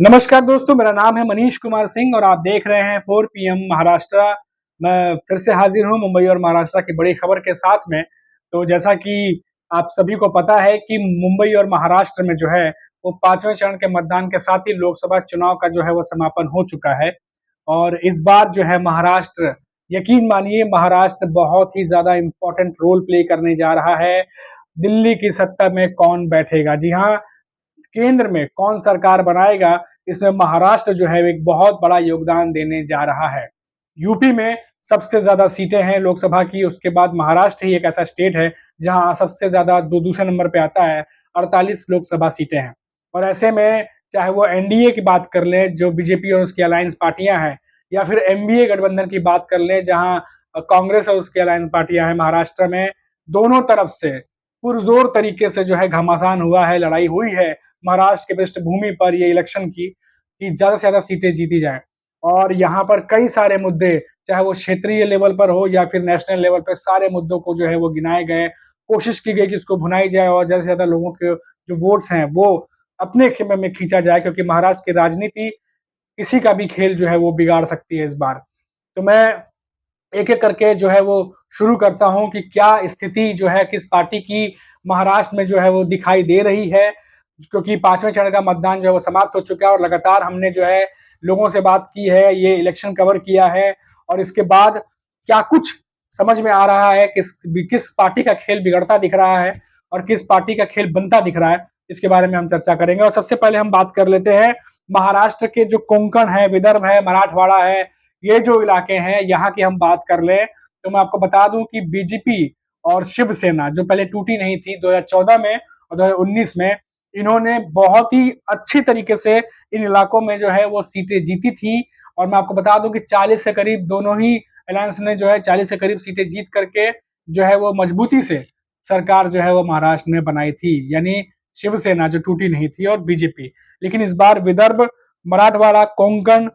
नमस्कार दोस्तों, मेरा नाम है मनीष कुमार सिंह और आप देख रहे हैं 4 PM महाराष्ट्र। मैं फिर से हाजिर हूं मुंबई और महाराष्ट्र की बड़ी खबर के साथ में। तो जैसा कि आप सभी को पता है कि मुंबई और महाराष्ट्र में जो है वो 5वें चरण के मतदान के साथ ही लोकसभा चुनाव का जो है वो समापन हो चुका है। और इस बार जो है महाराष्ट्र, यकीन मानिए, महाराष्ट्र बहुत ही ज्यादा इम्पोर्टेंट रोल प्ले करने जा रहा है। दिल्ली की सत्ता में कौन बैठेगा, जी हाँ, केंद्र में कौन सरकार बनाएगा, इसमें महाराष्ट्र जो है एक बहुत बड़ा योगदान देने जा रहा है। यूपी में सबसे ज्यादा सीटें हैं लोकसभा की, उसके बाद महाराष्ट्र ही एक ऐसा स्टेट है जहां सबसे ज्यादा दूसरे नंबर पे आता है, 48 लोकसभा सीटें हैं। और ऐसे में चाहे वो एनडीए की बात कर लें, जो बीजेपी और उसकी अलायंस पार्टियां हैं, या फिर एमबीए गठबंधन की बात कर लें जहां कांग्रेस और उसकी अलायंस पार्टियां हैं, महाराष्ट्र में दोनों तरफ से पुरजोर तरीके से जो है घमासान हुआ है, लड़ाई हुई है महाराष्ट्र की पृष्ठभूमि पर ये इलेक्शन की, कि ज्यादा से ज्यादा सीटें जीती जाए। और यहाँ पर कई सारे मुद्दे, चाहे वो क्षेत्रीय लेवल पर हो या फिर नेशनल लेवल पर, सारे मुद्दों को जो है वो गिनाए गए, कोशिश की गई कि इसको भुनाई जाए और ज्यादा से ज्यादा लोगों के जो वोट्स हैं वो अपने खेमे में खींचा जाए, क्योंकि महाराष्ट्र की राजनीति किसी का भी खेल जो है वो बिगाड़ सकती है इस बार। तो मैं एक एक करके जो है वो शुरू करता हूं कि क्या स्थिति जो है किस पार्टी की महाराष्ट्र में जो है वो दिखाई दे रही है, क्योंकि 5वें चरण का मतदान जो है वो समाप्त हो चुका है और लगातार हमने जो है लोगों से बात की है, ये इलेक्शन कवर किया है। और इसके बाद क्या कुछ समझ में आ रहा है, किस किस पार्टी का खेल बिगड़ता दिख रहा है और किस पार्टी का खेल बनता दिख रहा है, इसके बारे में हम चर्चा करेंगे। और सबसे पहले हम बात कर लेते हैं महाराष्ट्र के जो कोंकण है, विदर्भ है, मराठवाड़ा है, ये जो इलाके हैं, यहाँ की हम बात कर लें तो मैं आपको बता दूं कि बीजेपी और शिवसेना, जो पहले टूटी नहीं थी 2014 में और 2019 में, इन्होंने बहुत ही अच्छी तरीके से इन इलाकों में जो है वो सीटें जीती थी। और मैं आपको बता दूं कि 40 से करीब दोनों ही अलायंस ने जो है 40 से करीब सीटें जीत करके जो है वो मजबूती से सरकार जो है वो महाराष्ट्र में बनाई थी, यानी शिवसेना जो टूटी नहीं थी और बीजेपी। लेकिन इस बार विदर्भ, मराठवाड़ा, कोंकण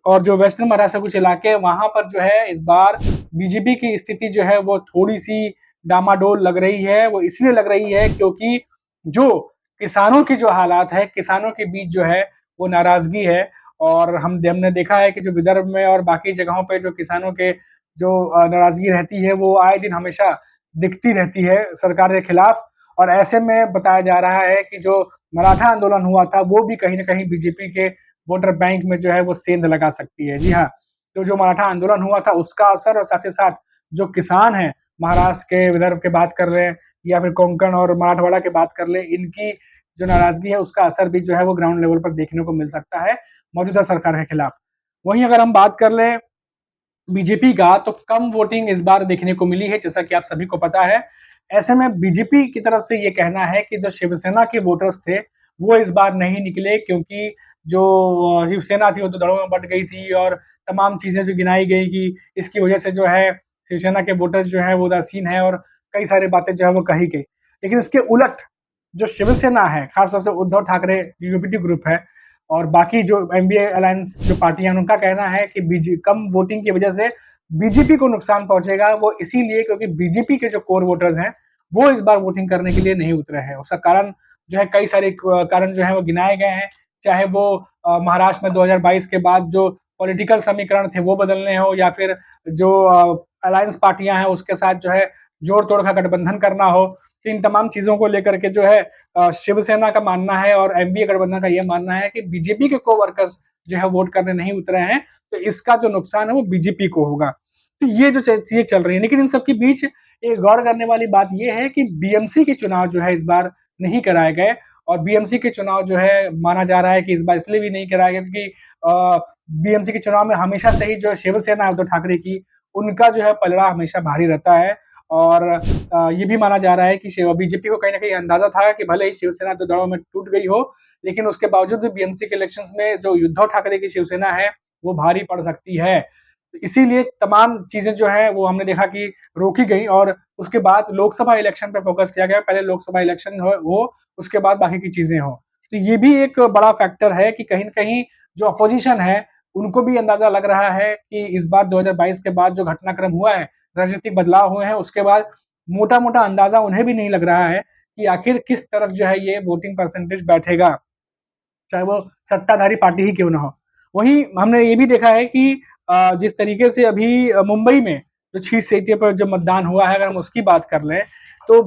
और जो वेस्टर्न महाराष्ट्र कुछ इलाके हैं, वहां पर जो है इस बार बीजेपी की स्थिति जो है वो थोड़ी सी डामाडोल लग रही है। वो इसलिए लग रही है क्योंकि जो किसानों की जो हालात है, किसानों के बीच जो है वो नाराजगी है। और हमने देखा है कि जो विदर्भ में और बाकी जगहों पे जो किसानों के जो नाराजगी रहती है वो आए दिन हमेशा दिखती रहती है सरकार के खिलाफ। और ऐसे में बताया जा रहा है कि जो मराठा आंदोलन हुआ था वो भी कहीं ना कहीं बीजेपी के वोटर बैंक में जो है वो सेंध लगा सकती है। जी हाँ, तो जो मराठा आंदोलन हुआ था उसका असर, और साथ ही साथ जो किसान है महाराष्ट्र के, विदर्भ के बात कर रहे हैं या फिर कोंकण और मराठवाड़ा की बात कर ले, इनकी जो नाराजगी है उसका असर भी जो है वो ग्राउंड लेवल पर देखने को मिल सकता है मौजूदा सरकार के खिलाफ। वहीं अगर हम बात कर लें बीजेपी का, तो कम वोटिंग इस बार देखने को मिली है, जैसा कि आप सभी को पता है। ऐसे में बीजेपी की तरफ से ये कहना है कि जो शिवसेना के वोटर्स थे वो इस बार नहीं निकले, क्योंकि जो शिवसेना थी वो तो दड़ों में बंट गई थी और तमाम चीजें जो गिनाई गई कि इसकी वजह से जो है शिवसेना के वोटर्स जो है वो उदासीन है और कई सारी बातें जो है वो कही गई। लेकिन इसके उलट जो शिवसेना है, खासतौर से उद्धव ठाकरे यूपीटी ग्रुप है और बाकी जो एमबीए अलायंस जो पार्टियां, उनका कहना है कि कम वोटिंग की वजह से बीजेपी को नुकसान पहुंचेगा। वो इसीलिए क्योंकि बीजेपी के जो कोर वोटर्स हैं वो इस बार वोटिंग करने के लिए नहीं उतरे हैं। उसका कारण जो है, कई सारे कारण जो है वो गिनाए गए हैं, चाहे वो महाराष्ट्र में 2022 के बाद जो पॉलिटिकल समीकरण थे वो बदलने हो, या फिर जो अलायंस पार्टियां हैं उसके साथ जो है जोड़ तोड़ का गठबंधन करना हो। तो इन तमाम चीजों को लेकर के जो है शिवसेना का मानना है और एमबीए गठबंधन का यह मानना है कि बीजेपी के को वर्कर्स जो है वोट करने नहीं उतरे हैं, तो इसका जो नुकसान है वो बीजेपी को होगा। तो ये जो चीजें चल रही है, लेकिन इन सबके बीच एक गौर करने वाली बात यह है कि बीएमसी के चुनाव जो है इस बार नहीं कराए गए। और बीएमसी के चुनाव जो है माना जा रहा है कि इस बार इसलिए भी नहीं कराए गए क्योंकि बीएमसी के चुनाव में हमेशा से ही जो शिवसेना उद्धव ठाकरे की, उनका जो है पलड़ा हमेशा भारी रहता है। और ये भी माना जा रहा है कि बीजेपी को कहीं ना कहीं अंदाजा था कि भले ही शिवसेना तो दड़ों में टूट गई हो, लेकिन उसके बावजूद भी बीएमसी के इलेक्शंस में जो उद्धव ठाकरे की शिवसेना है वो भारी पड़ सकती है। तो इसीलिए तमाम चीजें जो है वो हमने देखा कि रोकी गई और उसके बाद लोकसभा इलेक्शन पे फोकस किया गया। पहले लोकसभा इलेक्शन हो, उसके बाद बाकी की चीजें हो। तो ये भी एक बड़ा फैक्टर है कि कहीं ना कहीं जो अपोजिशन है उनको भी अंदाजा लग रहा है कि इस बार 2022 के बाद जो घटनाक्रम हुआ है, राजनीतिक बदलाव हुए हैं, उसके बाद मोटा मोटा अंदाजा उन्हें भी नहीं लग रहा है कि आखिर किस तरफ जो है ये वोटिंग परसेंटेज बैठेगा। चाहे वो सत्ताधारी पार्टी ही क्यों ना हो। वहीं हमने ये भी देखा है कि जिस तरीके से अभी मुंबई में जो 6 सीटें पर जो मतदान हुआ है, अगर हम उसकी बात कर लें, तो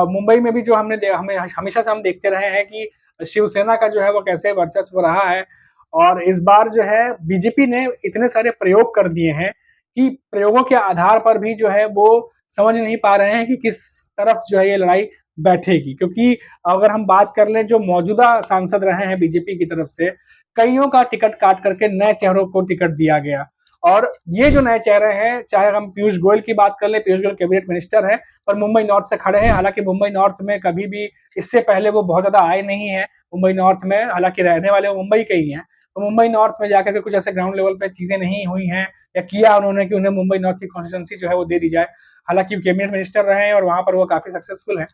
मुंबई में भी जो हमें हमेशा से हम देखते रहे हैं कि शिवसेना का जो है वो कैसे वर्चस्व रहा है, और इस बार जो है बीजेपी ने इतने सारे प्रयोग कर दिए हैं कि प्रयोगों के आधार पर भी जो है वो समझ नहीं पा रहे हैं कि किस तरफ जो है ये लड़ाई बैठेगी। क्योंकि अगर हम बात कर लें, जो मौजूदा सांसद रहे हैं बीजेपी की तरफ से, कईयों का टिकट काट करके नए चेहरों को टिकट दिया गया। और ये जो नए चेहरे हैं, चाहे हम पीयूष गोयल की बात कर लें, पीयूष गोयल कैबिनेट मिनिस्टर हैं, पर मुंबई नॉर्थ से खड़े हैं। हालांकि मुंबई नॉर्थ में कभी भी इससे पहले वो बहुत ज्यादा आए नहीं है मुंबई नॉर्थ में, हालांकि रहने वाले मुंबई के ही हैं। तो मुंबई नॉर्थ में जाकर के कुछ ऐसे ग्राउंड लेवल पे चीजें नहीं हुई हैं या किया उन्होंने कि उन्हें मुंबई नॉर्थ की कॉन्स्टिट्यूंसी जो है वो दे दी जाए। हालांकि कैबिनेट मिनिस्टर रहे हैं और वहां पर वो काफी सक्सेसफुल है।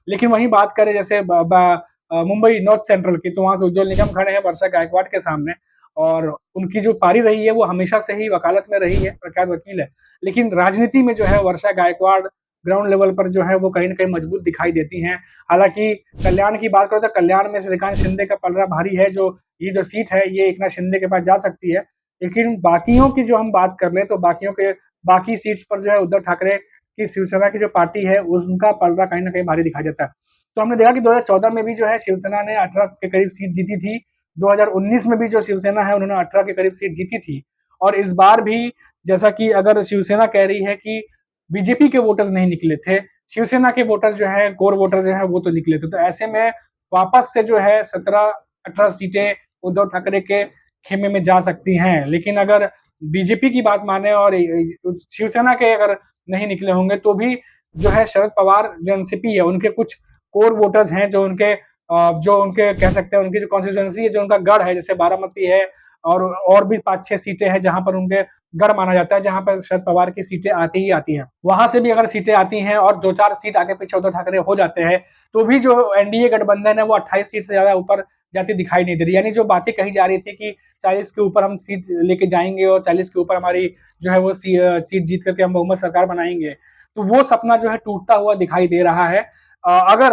लेकिन वहीं बात करें जैसे मुंबई नॉर्थ सेंट्रल की, तो वहां से उज्जवल निगम खड़े हैं वर्षा गायकवाड़ के सामने, और उनकी जो पारी रही है वो हमेशा से ही वकालत में रही है, प्रख्यात वकील है। लेकिन राजनीति में जो है वर्षा गायकवाड़ ग्राउंड लेवल पर जो है वो कहीं ना कहीं मजबूत दिखाई देती हैं। हालांकि कल्याण की बात करें तो कल्याण में श्रीकांत शिंदे का पलड़ा भारी है, जो ये जो सीट है ये एकनाथ शिंदे के पास जा सकती है। लेकिन बाकियों की जो हम बात कर लें, तो बाकियों के बाकी सीट्स पर जो है उद्धव ठाकरे की शिवसेना की जो पार्टी है उनका पलड़ा कहीं ना कहीं भारी दिखाई देता है। तो हमने देखा कि 2014 में भी जो है शिवसेना ने 18 के करीब सीट जीती थी। 2019 में भी जो शिवसेना है उन्होंने 18 के करीब सीट जीती थी। और इस बार भी जैसा कि अगर शिवसेना कह रही है कि बीजेपी के वोटर्स नहीं निकले थे, शिवसेना के वोटर्स जो है, कोर वोटर्स जो है वो तो निकले थे। तो ऐसे में वापस से जो है 17-18 सीटें उद्धव ठाकरे के खेमे में जा सकती हैं। लेकिन अगर बीजेपी की बात माने और शिवसेना के अगर नहीं निकले होंगे, तो भी जो है शरद पवार जो एनसीपी है उनके कुछ कोर वोटर्स हैं, जो उनके कह सकते हैं उनकी जो कॉन्स्टिट्यूएंसी है, जो उनका गढ़ है, जैसे बारामती है और भी 5-6 सीटें हैं जहां पर उनके गढ़ माना जाता है, जहां पर शरद पवार की सीटें आती ही आती हैं। वहां से भी अगर सीटें आती हैं और 2-4 सीट आगे पीछे उद्धव ठाकरे हो जाते हैं, तो भी जो एनडीए गठबंधन है वो 28 सीट से ज्यादा ऊपर जाती दिखाई नहीं दे रही। यानी जो बातें कही जा रही थी कि 40 के ऊपर हम सीट लेके जाएंगे और 40 के ऊपर हमारी जो है वो सीट जीत करके हम बहुमत सरकार बनाएंगे, तो वो सपना जो है टूटता हुआ दिखाई दे रहा है। अगर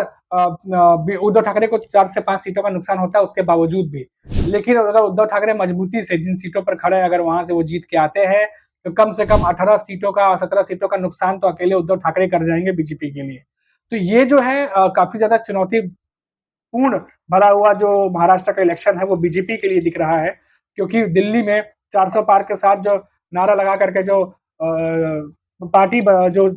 उद्धव ठाकरे को 4 से 5 सीटों का नुकसान होता है उसके बावजूद भी, लेकिन अगर उद्धव ठाकरे मजबूती से जिन सीटों पर खड़े हैं, अगर वहां से वो जीत के आते हैं, तो कम से कम 18 सीटों का 17 सीटों का नुकसान तो अकेले उद्धव ठाकरे कर जाएंगे बीजेपी के लिए। तो ये जो है काफी ज्यादा चुनौतीपूर्ण भरा हुआ जो महाराष्ट्र का इलेक्शन है वो बीजेपी के लिए दिख रहा है। क्योंकि दिल्ली में 400 पार के साथ जो नारा लगा करके जो पार्टी जो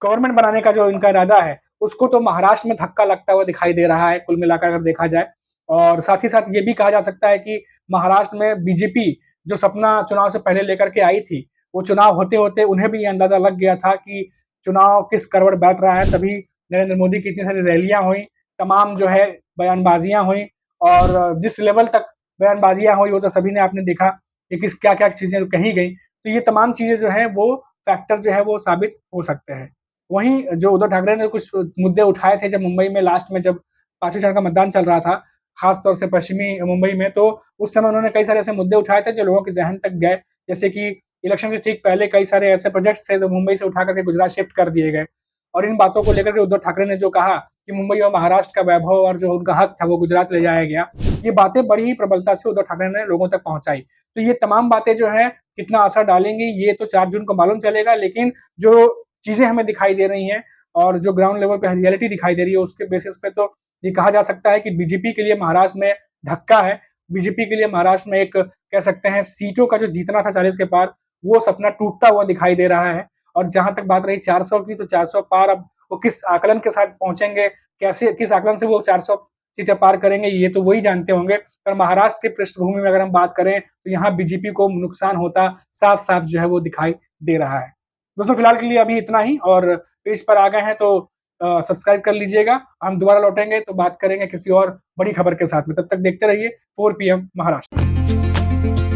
गवर्नमेंट बनाने का जो इनका इरादा है, उसको तो महाराष्ट्र में धक्का लगता हुआ दिखाई दे रहा है, कुल मिलाकर अगर देखा जाए। और साथ ही साथ ये भी कहा जा सकता है कि महाराष्ट्र में बीजेपी जो सपना चुनाव से पहले लेकर के आई थी, वो चुनाव होते होते उन्हें भी ये अंदाजा लग गया था कि चुनाव किस करवट बैठ रहा है। तभी नरेंद्र मोदी की इतनी सारी रैलियां हुई, तमाम जो है बयानबाजियां हुई, और जिस लेवल तक बयानबाजियां हुई वो तो सभी ने आपने देखा कि किस क्या क्या चीजें कही गई। तो ये तमाम चीजें जो है वो फैक्टर जो है वो साबित हो सकते हैं। वहीं जो उद्धव ठाकरे ने कुछ मुद्दे उठाए थे जब मुंबई में लास्ट में जब 5वें चरण का मतदान चल रहा था, खास तौर से पश्चिमी मुंबई में, तो उस समय उन्होंने कई सारे ऐसे मुद्दे उठाए थे जो लोगों के जहन तक गए। जैसे कि इलेक्शन से ठीक पहले कई सारे ऐसे प्रोजेक्ट्स थे जो मुंबई से उठा करके गुजरात शिफ्ट कर दिए गए। और इन बातों को लेकर के उद्धव ठाकरे ने जो कहा कि मुंबई और महाराष्ट्र का वैभव और जो उनका हक था वो गुजरात ले जाया गया, ये बातें बड़ी ही प्रबलता से उद्धव ठाकरे ने लोगों तक पहुंचाई। तो ये तमाम बातें जो है कितना असर डालेंगी ये तो 4 जून को मालूम चलेगा। लेकिन जो चीजें हमें दिखाई दे रही हैं और जो ग्राउंड लेवल पे रियलिटी दिखाई दे रही है, उसके बेसिस पे तो ये कहा जा सकता है कि बीजेपी के लिए महाराष्ट्र में धक्का है। बीजेपी के लिए महाराष्ट्र में एक कह सकते हैं सीटों का जो जीतना था 40 के पार, वो सपना टूटता हुआ दिखाई दे रहा है। और जहां तक बात रही 400 की, तो 400 पार अब वो किस आकलन के साथ पहुंचेंगे, कैसे किस आकलन से वो 400 सीटें पार करेंगे, ये तो वही जानते होंगे। पर महाराष्ट्र की पृष्ठभूमि में अगर हम बात करें तो यहाँ बीजेपी को नुकसान होता साफ साफ जो है वो दिखाई दे रहा है। दोस्तों फिलहाल के लिए अभी इतना ही, और पेज पर आ गए हैं तो सब्सक्राइब कर लीजिएगा। हम दोबारा लौटेंगे तो बात करेंगे किसी और बड़ी खबर के साथ में। तब तक देखते रहिए 4 PM महाराष्ट्र।